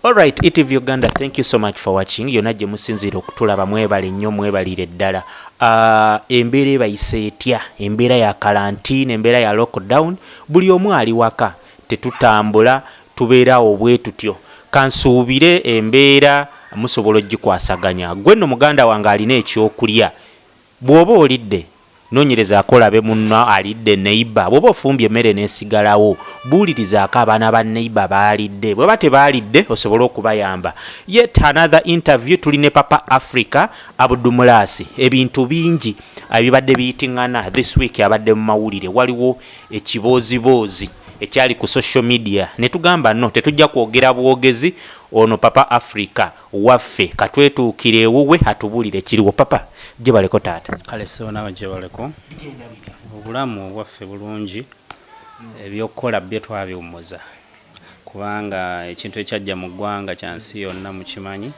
Alright, ETV Uganda, thank you so much for watching. Yonna gye musinziira okutulaba mwebale nnyo mwebalire ddala. Embeera ebayise etya, embeera ya karantine, embeera ya lockdown, buli omu ali waka, tetutambula, tubeerawo bwe tutyo. Kansuubire embeera musobola ogikwasaganya. Gwe nno muganda wange alina ekyokulya. Bw'oba olidde, noonyereza akolabe munno alidde neighbor. Bw'oba ofumbye emmere n'esigalawo, buulirizaako abaana ba neighbor baalidde. Bw'oba tebaalidde, osobola okubayamba. Yet another interview tuli ne Papa Africa, Abdu Mulasi. Ebintu bingi ebibadde biyitiŋŋana this week abadde mu mawulire. Waliwo ekiboozibozi ekyali ku social media. Ne tugamba no, tetujja kwogera bwogezi. Ono Papa Africa waffe katwetuukire ewuwe atubulire kiriwo. Papa gye baleko taata. Kale sona gye baleko. Obulamu bwaffe bulungi. Ebyokukola bye twabiwummuza. Kubanga ekintu ekyajja mu ggwanga kyansi yonna mukimanyi.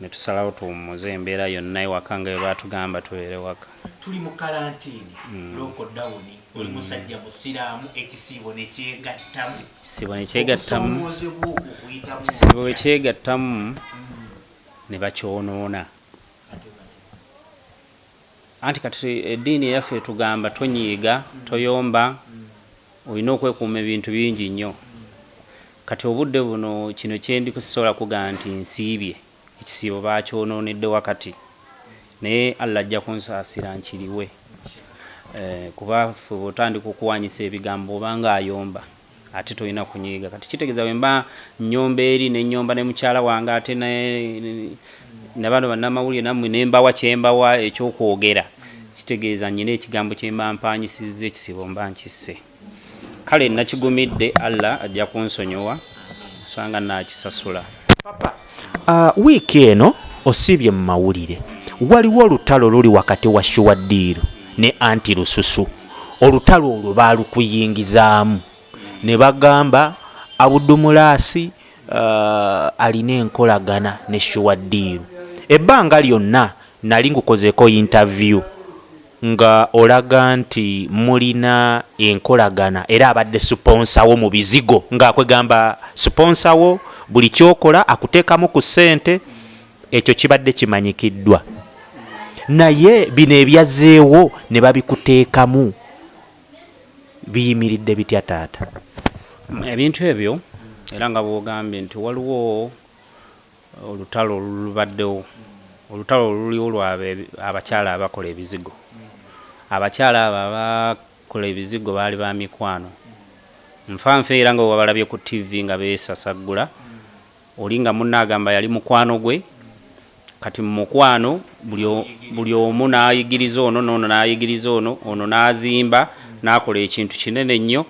Ne tusalawo tuwummuze embeera yonna ewaka nga bwe baatugamba tubeere waka. Tuli mu karantini, lockdown. Oli musajja musiraamu, ekisiibo ne kyegattamu. Ekisiibo ne kyegattamu. Ekisiibo bwe kyegattamu ne bakyonoona. Anti kati eddiini eyaffe etugamba tonyiiga, toyomba, olina okwekuuma ebintu bingi nnyo. Kati obudde buno kino kye ndikusobola kugamba nti nsiibye. Ekisiibo baakyonoonedde wakati. Naye Allah ajja kunsaasira nkiriwe. Kuba ffe bw'otandika okuwanyisa ebigambo obanga ayomba ate tolina kunyiiga. Kati kitegeeza bwe mba nnyomba eri ne nnyomba ne mukyala wange ate n'abantu bannamawulire nammwe ne mbawa kye mbawa ekyokwogera, kitegeeza nnyina ekigambo kye mba mpanyisizza ekisibo mba nkisse. Kale nakigumidde, Allah ajja kunsonyiwa osanga naakisasula. Papa, wiiki eno osiibye mu mawulire. Waliwo olutalo luli wakati wa Shuwaddiiro ne anti Lususu. Olutalo olwo baalukuyingizaamu ne bagamba Abdu Mulasi alina enkolagana ne Shuwaddiiro. Ebbanga lyonna nali ngukozeeko interview nga olaga nti mulina enkolagana era abadde sponsor wo mu bizigo ng'akwegamba sponsor wo buli kyokola akuteekamu ku ssente. Ekyo kibadde kimanyikiddwa. Naye bino ebyazzeewo ne babikuteekamu biyimiridde bitya taata? Ebintu ebyo era nga bw'ogambye nti waliwo olutalo olubaddewo. Olutalo luliwo lwa abakyala abakola ebizigo. Abakyala abo abakola ebizigo baali ba mikwano. Nfanfe era nga wabalabye ku TV nga beesasaggula. Oli nga munna agamba yali mukwano gwe. Kati mu mukwano buli omu n'ayigiriza ono n'ono n'ayigiriza ono n'azimba n'akola ekintu kinene nnyo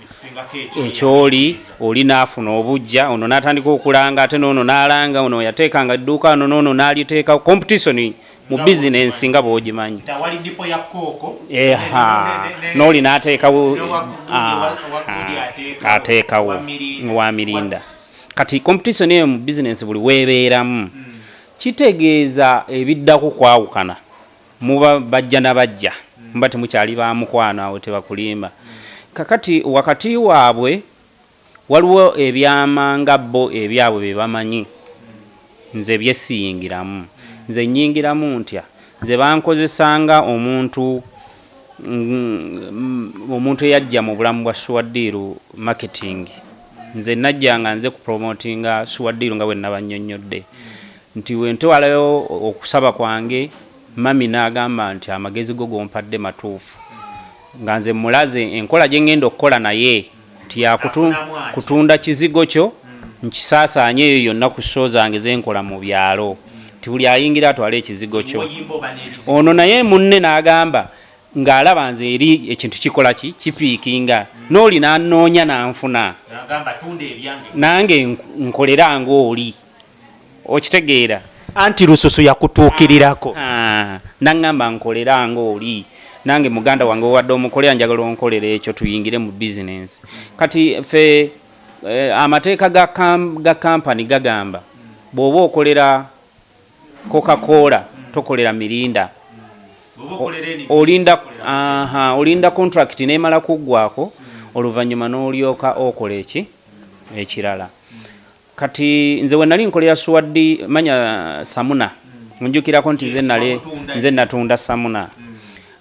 ekyoli oli n'afuna obujja, ono n'atandika okulanga ate n'ono n'alanga, ono yateekanga edduuka ono n'ono n'aliteeka competition mu bizinensi nga bw'ogimanyi. N'oli n'ateekawo ateekawo wa mirinda. Kati competition eyo mu bizinensi buli weebeeramu. Kitegeeza ebiddaku kwawukana. Muba bajja na bajja. Muba temukyali ba mukwano awo tebakulimba. Kakati wakati waabwe waliwo ebyamanga bo ebyabwe bye bamanyi. Nze byesiyingiramu. Nze nnyingiramu ntya. Nze bankozesanga omuntu eyajja mu bulamu bwa Shuwaddiiro marketing. Nze najjanga nze ku promotinga Shuwaddiiro nga bwe nabannyonnyodde. Nti wentewalayo okusaba kwange mami n'agamba nti amagezi go gompadde matuufu. Nga nze mulaze enkola gye ngenda okukola naye nti kutunda kizigo kyo nkisaasaanye eyo yonna ku show zange zenkola mu byalo. Nti buli ayingira atwala ekizigo kyo. Ono naye munne n'agamba ng'alaba nze eri ekintu kikola kipiikinga. N'oli n'annoonya n'anfuna. Nange nkolera ng'oli. Okitegeera. Anti Lususu yakutuukirirako. Nangamba nkolera ng'oli. Nange muganda wange wadde omukolera njagala onkolera ekyo tuyingire mu business. Kati ffe amateeka ga company gagamba bw'oba okolera Coca-Cola tokolera mirinda. Olinda contract n'emala kuggwako oluvannyuma n'olyoka okola ekirala. kati nze wenali nkolera Suwaddi manya Samuna njukirako nti nze natunda Samuna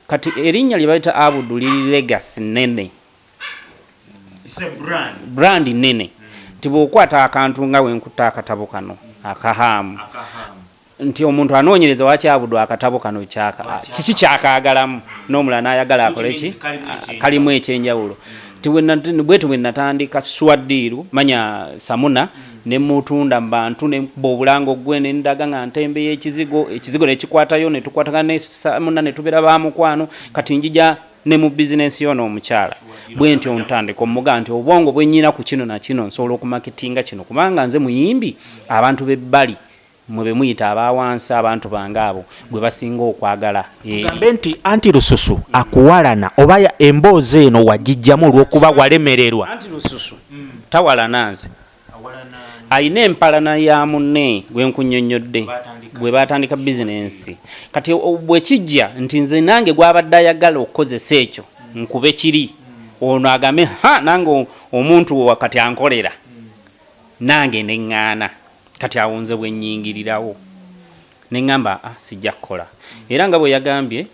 kati erinnya lye bayita Abdu liri legacy nene brand nene tibokwata akantu nga wenkutta akatabo kano akahamu nti omuntu anoonyereza waki Abdu akatabo kano kiki kyakaagalamu n'omulala n'ayagala akoleki kalimu ekyenjawulo bwetu bwe natandika Suwaddi manya Samuna ne mutunda mbantu ne bobulango gwe ne ndaga nga ntembe y'ekizigo ne kikwatayo ne tukwatagana ne Samuna ne tubera ba mukwano kati njija ne mu business yono omukyala bwenti ontandika omuga nti obwongo bwennyina ku kino na kino nsobola okumaketinga kino kubanga nze muyimbi abantu bebbali mwebe muyita abawansi abantu bange abo gwe basinga okwagala tugambe nti anti Lususu akuwalana oba emboozi eno wagijjamu olw'okuba walemererwa anti Lususu tawalana nze ayina empalana ya munne gwenkunnyonnyodde gwe batandika bizinensi kati bwe kijja nti nze nange gwabadde ayagala okukozesa ekyo nkube kiri ono agambe nange omuntu wakati ankolera nange neŋŋaana kati awunze bwennyingirirawo neŋŋamba sijja kukola era nga bwe yagambye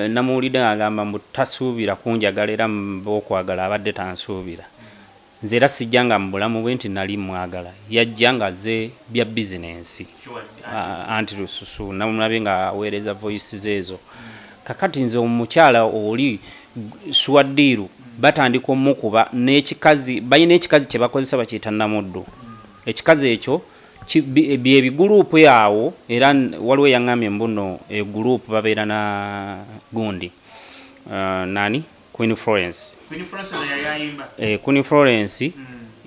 namuwulidde agamba mbu tasuubira kunjagala era mbookwagala abadde tansuubira nze era sijja nga mu bulamu bwe nti nali mwagala yajja nga ze bya bizinensi anti Lususu namulabe nga aweereza voices ezo kakati nze omukyala oli Suwaddi batandika omukuba n'ekikazi bayina ekikazi kye bakozesa bakiyita namuddu ekikazi ekyo bye bigurupu yawo era waliwo yaŋŋambye mbuno egurupu babeera na gundi nani Queen Florence Queen Florence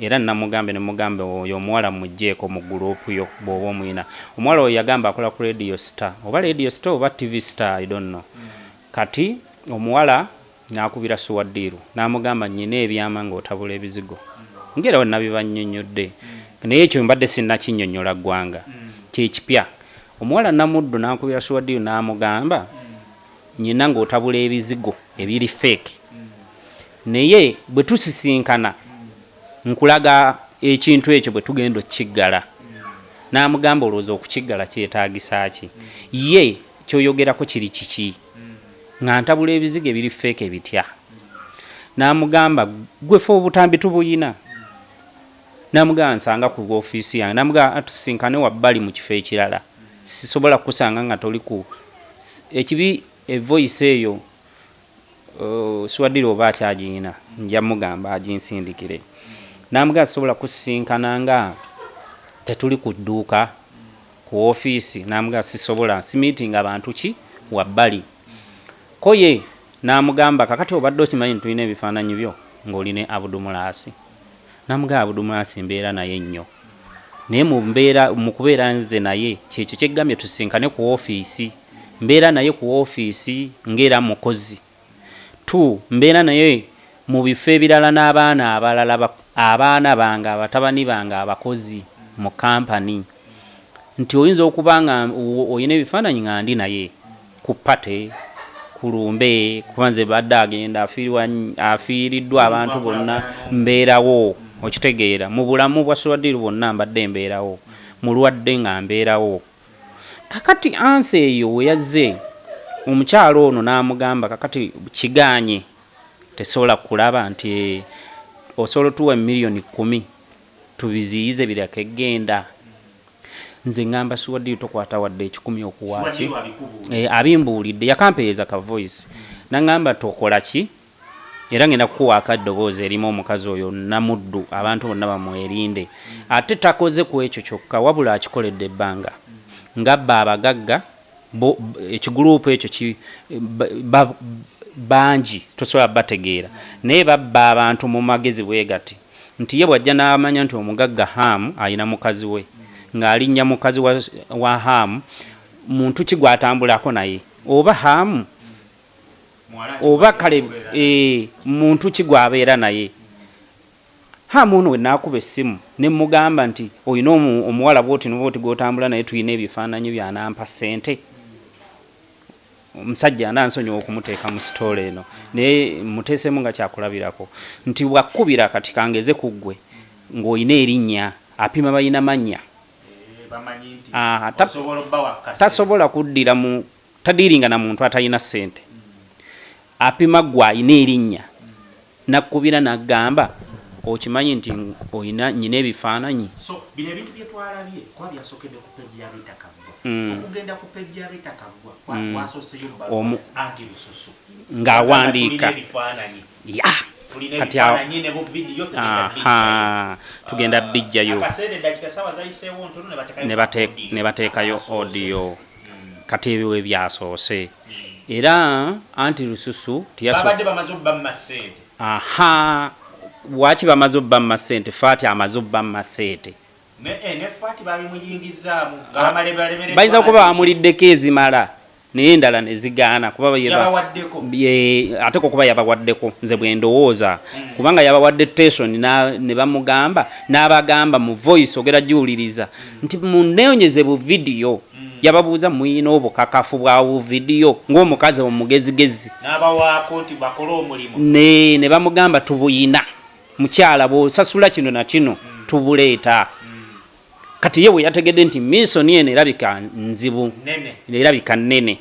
era namugambe nemugambe oyo omuwala mugjeeko mu gurupu yo bw'oba omwina omuwala oyo yagamba akola ku Radio Star oba Radio Star oba TV Star I don't know kati omuwala nakubira Suwaddi namugamba nyina ebyama ng'otabula ebizigo ngera we nabibannyonnyodde naye ekyo mbadde sinnakinnyonnyola ggwanga kyekipya omuwala namuddu nakubira Suwaddi namugamba nyina ng'otabula ebizigo ebiri fake naye bwe tusisinkana nkulaga ekintu ekyo bwe tugenda okiggala namugamba olowooza okukiggala kyetaagisa ki ye kyoyogerako kiri kiki nga ntabula ebizigo ebiri fake bitya namugamba gwefe obutambi tubuyina namugamba nsanga ku ofiisi yange namugamba atusinkane wabbali mu kifo ekirala sisobola kukusanga nga toli ku ekibi evoice eyo Suwaddi oba akyagiyina nja mugamba aginsindikire namugamba sisobola kusinkana nga tetuli ku dduuka ku ofiisi namugamba sisobola simiitinga abantu ki wabbali koye namugamba kakati obadde okimanyi tulina ebifaananyi byo ng'oline Abdu Mulasi namugamba Abdu Mulasi mbeera naye nnyo naye mu kubeera nze naye kyekyo kyeggambye tusinkane ku ofiisi mbeera naye ku ofiisi ng'era mukozi mbeera naye mu bifo ebirala n'abaana abalala abaana bange abatabani bange abakozi mu kampani nti oyinza okuba nga oyina ebifaananyi nga ndi naye ku pate kulumbe kuba nze badde agenda afiiriddwa abantu bonna mbeerawo okitegeera mu bulamu bwa Suwaddi bwonna mbadde mbeerawo mulwadde nga mbeerawo kakati ansi eyo we yazze omukyalo ono namugamba kakati kiganye tesobola kulaba nti osobola tuwa miliyoni 10 tubiziyize biraka egenda nze ngamba Suwaddi tokwata wadde 10 okuwaki abimbuulidde yakampeeza ka voice nangamba tokola ki era ngenda kukuwa akaddoboozi erimu omukazi oyo namuddu abantu bonna bamwerinde ate takoze ku ekyo kyokka wabula akikoledde ebbanga ngabba abagagga ekigurupu ekyo bangi tosobola bategeera naye babba abantu mu magezi bwegati nti ye bwajja n'amanya nti omugagga Hamu alina mukazi we ng'alinnya mukazi wa Hamu muntu ki gwatambulako naye oba Hamu oba kale muntu ki gwabeera naye Hamu ono we naakuba essimu ne mugamba nti oyina omuwala bwoti nobwoti gwotambula naye tulina ebifaananyi byanampa ssente omusajja anansonyiwa okumuteeka mu sitole eno naye muteesemu nga kyakulabirako nti wakubira kati kangeze ku ggwe ng'olina erinnya apima balina mannya bamanyi nti tasobola kuddira mu tadiringa na muntu atalina ssente apima gwa ayina erinnya nakubira nagamba okimanyi nti oyina nyina ebifaananyi so bino ebintu byetwalabye kuba byasokedde ku peji ya Rita Kaggwa okugenda ku peji ya Rita Kaggwa wasoseyo anti Lususu ng'awandiika kati tugenda bijjayo ne bateekayo audio kati ebyo we byasoose era anti Lususu babadde bamaze obba mu masente waki bamaze obba mu masente faati amaze obba mu masente ne faati babimuyingizaamu ng'amalebalemere bayinza kuba bamuliddeko ezimala naye endala ne zigaana kuba ate kuba yabawaddeko nze bwe ndowooza kubanga yabawadde station ne bamugamba n'abagamba mu voice ogera giwuliriza nti munneonyeze bu video yababuuza muyina obukakafu bwawo video ng'omukazi omugezigezi n'abawaako nti bakole omulimu ne bamugamba tubuyina mukyala bw'osasula kino na kino tubuleeta kati ye bwe yategedde nti minsoni eno erabika nzibu erabika nnene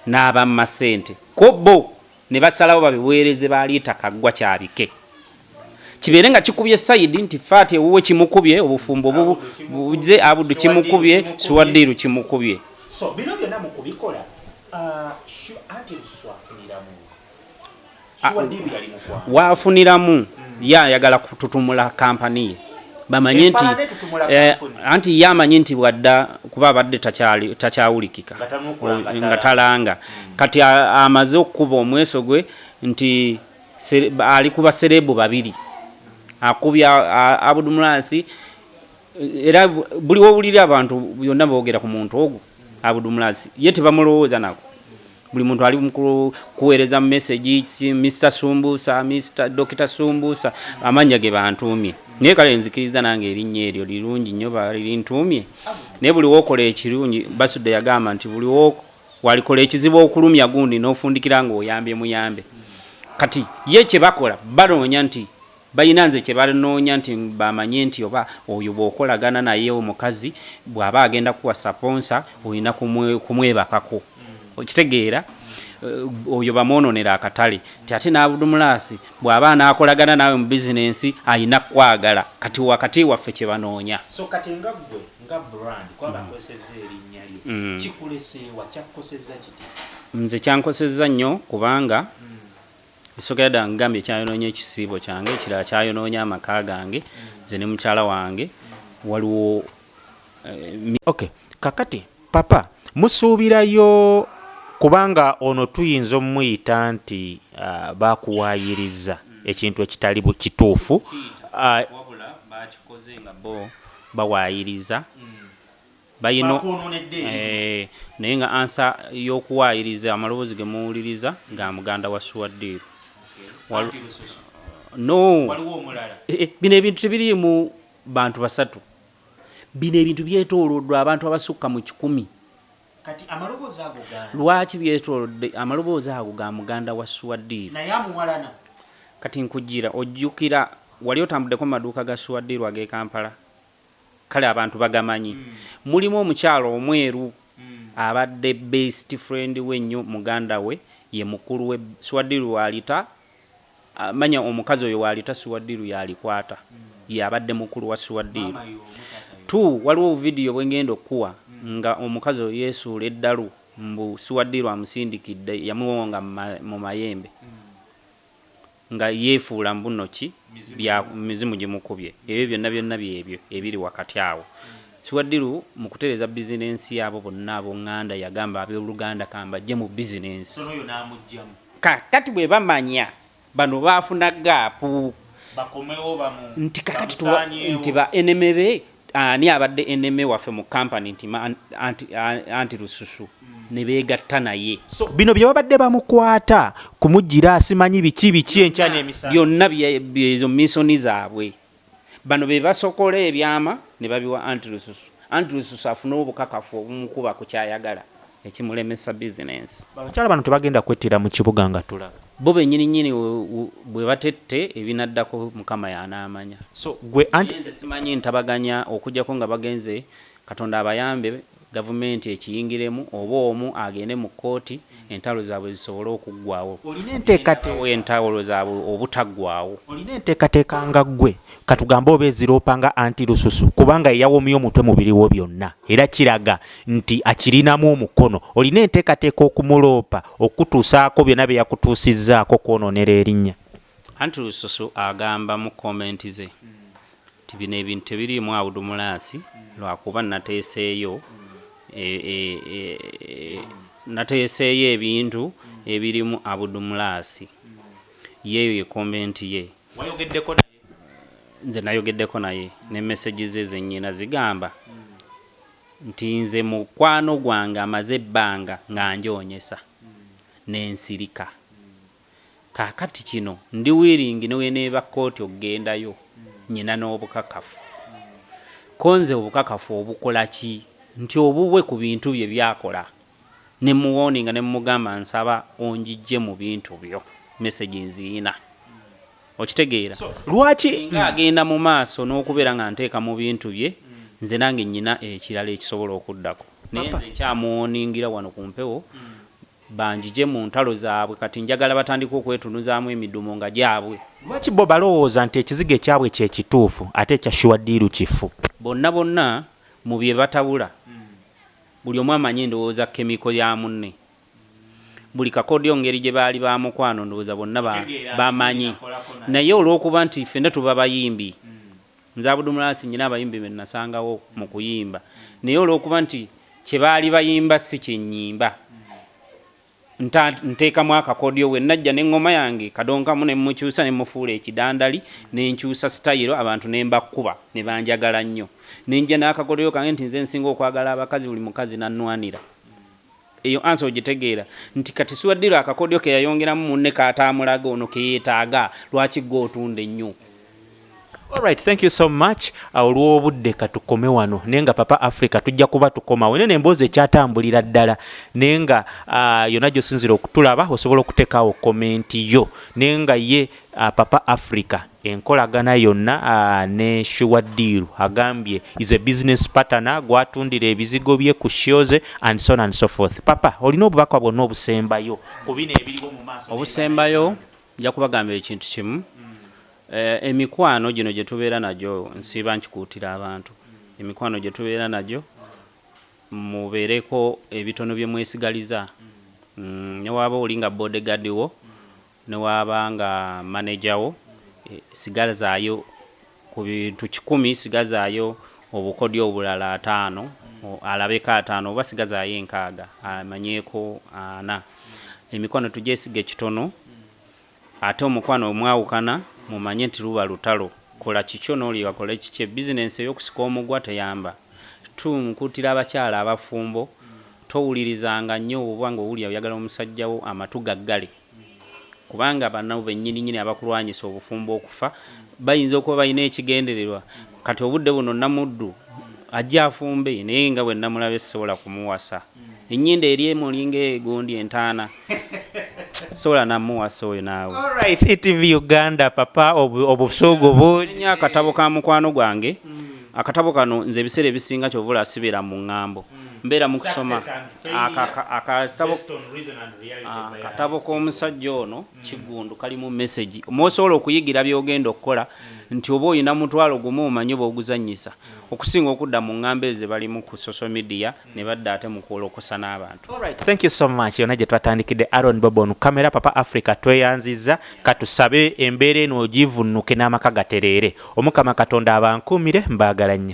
n'aba mu masente ko bo ne basalawo babiweereze ba Rita Kaggwa kyabike kibeere nga kikubye sayidi nti faati ewuwe kimukubye obufumbo buze Abdu kimukubye Suwadiru kimukubye so bino byonna mu kubikola anti Lususu afuniramu Suwadiru yali mukwa waafuniramu yayagala kututumula kampani ye bamanye nti anti yamanyi nti bwadda kuba abadde takyawulikika nga talanga kati amaze okukuba omweso gwe nti ali kuba serebu babiri akubya Abdu Mulasi era buli wowulira abantu byonna boogera ku muntu ogwo Abdu Mulasi ye tebamulowooza nako buli muntu ali kuweereza message Mr. Sumbusa Mr. Dr. Sumbusa amanya ge bantumye naye kale nzikiriza nange erinnya eryo lirungi nnyo balintumye naye buli wokola ekirungi Basudde yagamba nti buli walikola ekizibu okulumya gundi n'ofundikira ng'oyambye muyambe kati ye kye bakola banoonya nti bayina nze kye banoonya nti bamanye nti oba oyo bw'okolagana naye omukazi bw'aba agenda kuwa sponsor olina kumwebakako okitegeera oyo bamwononera akatale ti ate n'Abdu Mulasi bw'aba anaakolagana naawe mu bizinensi ayina kwagala kati wakati waffe kye banoonya so kati nga ggwe nga brand kwaba akozesezza erinnya lyo kikuleseewa kyakukosezza kiti nze kyankosezza nnyo kubanga Isogeda ngambye kyayonoonya ekisiibo kyange ekirala kyayonoonya amaka gange nze ne mukyala wange waliwo okay kakati papa musuubirayo kubanga ono tuyinza omuyita nti bakuwaayiriza ekintu ekitali kituufu wabula bakikoze nga bo bawaayiriza bayino naye nga ansa y'okuwaayiriza amaloboozi ge muwuliriza nga muganda wa Suwadiru no bino ebintu tebiriimu bantu basatu bino ebintu byetooloddwa abantu abasukka mu 100 kati amaloboozi ago lwaki byetoolodde amaloboozi ago ga muganda wa Suwadiru naye amuwalana kati nkujjira ojjukira wali otambuddeko mu maduuka ga Suwadiru ag'e Kampala kale abantu bagamanyi mulimu omukyalo omweru abadde best friend we nnyo muganda we ye mukulu we Suwadiru walita manya omukazi oyo walita Suwadiru yalikwata ye abadde mukulu wa Suwadiru waliwo video bwengenda okuwa nga omukazi oyo yesuula eddalu mbu Suwadiru amusindikidde yamuwonga mu mayembe nga yeefuula mbunoki bya mizimu gimukubye ebyo byonna byebyo ebiri wakati awo Suwadiru mu kutereeza bizinensi yabo bonna ab'oŋŋanda yagamba ab'oluganda kambajje mu bizinensi kakati bwe bamanya bano baafuna gaapu nti kakati nti ba eneme be ani abadde eneme waffe mu kampani nti anti Lususu ne beegatta naye so bino bye babadde bamukwata kumujjira asimanyi biki enkya n'emisango byonna byezo misoni zaabwe bano be basokola ebyama ne babiwa anti Lususu afuna obukakafu obumukuba ku kyayagala ekimulemesa bizinensi abakyala bano tebagenda kwettira mu kibuga nga tulaba bo bennyini bwe batette ebinaddako mukama y'anaamanya. So gwe nze simanyi ntabaganya okujjako nga bagenze Katonda abayambe gavumenti ekiyingiremu oba omu agende mu kkooti entalo zaabwe zisobole okuggwawo. Olina enteekateeka entalo zaabwe obutaggwawo. Olina enteekateeka nga ggwe katugambe oba eziroopa nga anti Lususu kubanga yawomya omutwe mu biriwo byonna era kiraga nti akirinamu omukono. Olina enteekateeka okumuloopa okutuusaako byonna bye yakutuusizzaako kwonoonera erinnya. Anti Lususu agamba mu komenti ze nti bino ebintu tebiriimu Abdu Mulasi lwakuba nateeseeyo nateeseeyo ebintu ebirimu Abdu Mulasi. Yeeyo ye komenti ye. Wayogeddeko naye? Nze nayogeddeko naye ne message ze zennyina zigamba nti nze mukwano gwange amaze ebbanga nga njoonyesa n'ensirika. Kaakati kino ndi wiringi ne weneeba kkooti okugendayo nyina n'obukakafu. Konze obukakafu obukola ki? Nti obubwe ku bintu bye byakola. Ne muwoninga ne mugamba nsaba onjijje mu bintu byo. Message nziina. Okitegeera? Lwaki nga agenda mu maaso n'okubeera nga nteeka mu bintu bye nze nange nnyina ekirala ekisobola okuddako. Naye nze nkyamuwoningira wano ku mpewo banjije mu ntalo zaabwe kati njagala batandika okwetunuzaamu emidumo nga gyabwe. Lwaki bo balowooza nti ekizigo ekyabwe kye kituufu ate ekya shuwaddiiru kifu? Bonna mu bye batabula buli omu amanyi ndowooza kemiko ya munne. Buli kakodyo ngeri gye baali ba mukwano ndowooza bonna bamanyi. Naye olw'okuba nti ffenna tuba bayimbi, nze Abdu Mulasi nnyina abayimbi be nasangawo mu kuyimba, naye olw'okuba nti kye baali bayimba si kye nnyimba nteekamu akakodyo we najja n'eŋŋoma yange kadonkamu ne mukyusa ne mufuula ekidandali ne nkyusa sitayiro abantu ne mbakkuba ne banjagala nnyo. Ne njja n'akakodyo kange nti nze nsinga okwagala abakazi buli mukazi nannwanira. Eyo ansa ogitegeera nti kati Shuwaddiiru akakodyo ke yayongeramu munne kataamulaga ono ke yeetaaga lwaki gwe otunda ennyo. Alright, thank you so much. Olw'obudde katukome wano nenga Papa Africa tujja kuba tukomawo nene emboozi ekyatambulira ddala nenga yonna gy'osinzira okutulaba osobola okuteekawo komenti yo nenga ye Papa Africa enkolagana yonna ne Shuwaddiiru agambye is a business partner gwatundira ebizigo bye ku shows and so on and so forth. Papa olina obubaka bwonna obusembayo ku bino ebiriwo mu maaso? Obusembayo nja kubagamba ekintu kimu. Emikwano gino gye tubeera nagyo nsiiba nkikuutira abantu. Emikwano gye tubeera nagyo mubeereko ebitono bye mwesigaliza. Ne waaba oli nga bodyguard wo ne waaba nga manager wo sigazaayo ku bintu 10 sigazaayo obukodyo obulala 5 alabeko 5 oba sigazaayo 6 amanyeeko 4. Emikono tugyesiga ekitono ate omukwano omwawukana mumanye nti luba lutalo. Kola kikyo n'oli wakola kikye. Bizinensi ey'okusika omugwa teyamba. Nkuutira abakyala abafumbo towulirizanga nnyo oba ng'owulira oyagala omusajja wo amatu gaggale. Kubanga bannawo bennyini abakulwanyisa obufumbo okufa bayinza okuba balina ekigendererwa. Kati obudde buno Namuddu ajja afumbe naye nga bwe namulaba sisobola kumuwasa. Ennyinda eri emulinga egundi entaana. Sola namuwasa oyo naawe. Alright, ETV Uganda Papa obusuugu bungi. Nya akatabo ka mukwano gwange. Akatabo kano nze ebiseera ebisinga kyovula asibeera mu ŋŋambo. Mbeera mu kusoma akatabo k'omusajja ono Kigundu kalimu message mwosobola okuyigira by'ogenda okukola nti oba oyina mutwalo gumu omanyi bw'oguzannyisa okusinga okudda mu ŋŋambo ezo balimu ku social media ne badda ate mu kwolokosa n'abantu. Alright, thank you so much. Yonna gye twatandikidde Aaron Bobo kamera Papa Africa tweyanziza katusabe embeera eno ogivunnuke n'amaka gatereere. Omukama Katonda abankuumire mbaagala nnyo.